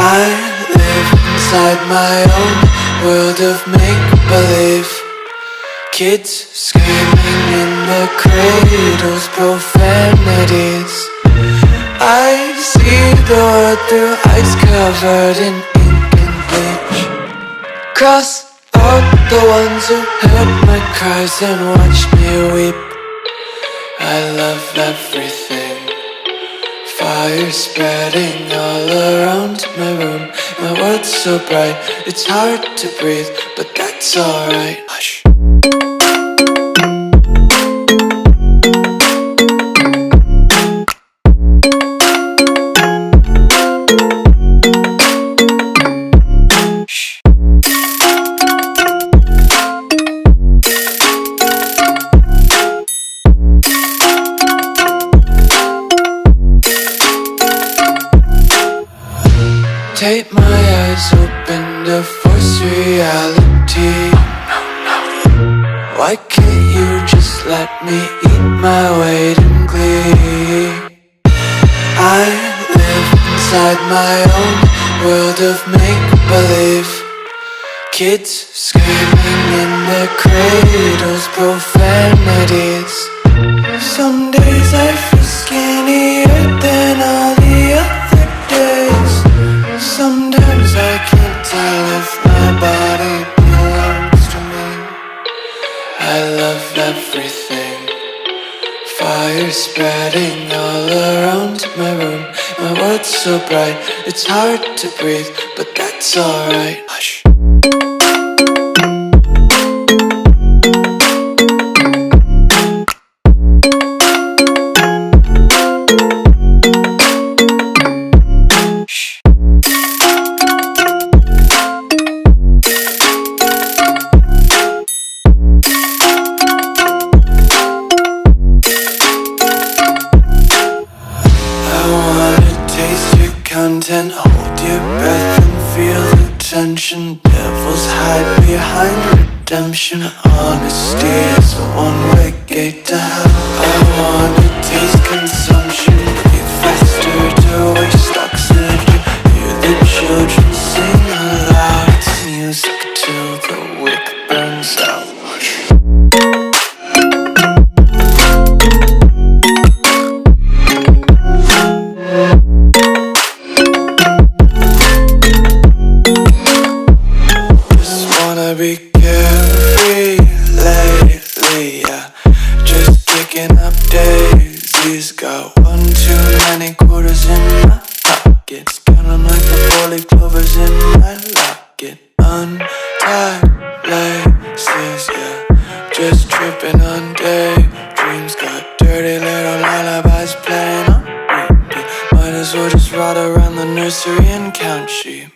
I live inside my own world of make-believe. Kids screaming in their cradles, profanities. I see the world through ice covered in ink and bleach. Cross out the ones who heard my cries and watched me weep. I love everything. Fire spreading all around my room. My world's so bright, it's hard to breathe, but that's alright. Hush. Take my eyes open to force reality. Why can't you just let me eat my weight in glee? I live inside my own world of make-believe. Kids screaming in their cradles, profanities. Some days I feel skinnier than all the other days. Sometimes I can't tell if my body belongs to me. I love everything. Fire spreading all around my room. My world's so bright, it's hard to breathe, but that's alright. Hush. Content, hold your breath and feel the tension. Devils hide behind redemption. Honesty is a one-way gate to hell. I wanna taste consumption. Breathe faster to waste oxygen. Hear the children sing aloud. It's music till the wick burns out. Be carefree lately, yeah. Just kicking up daisies. Got one too many quarters in my pockets. Count 'em like the 4-leaf clovers in my locket. Untied laces, yeah. Just tripping on daydreams. Got dirty little lullabies playing on repeat. Might as well just ride around the nursery and count sheep.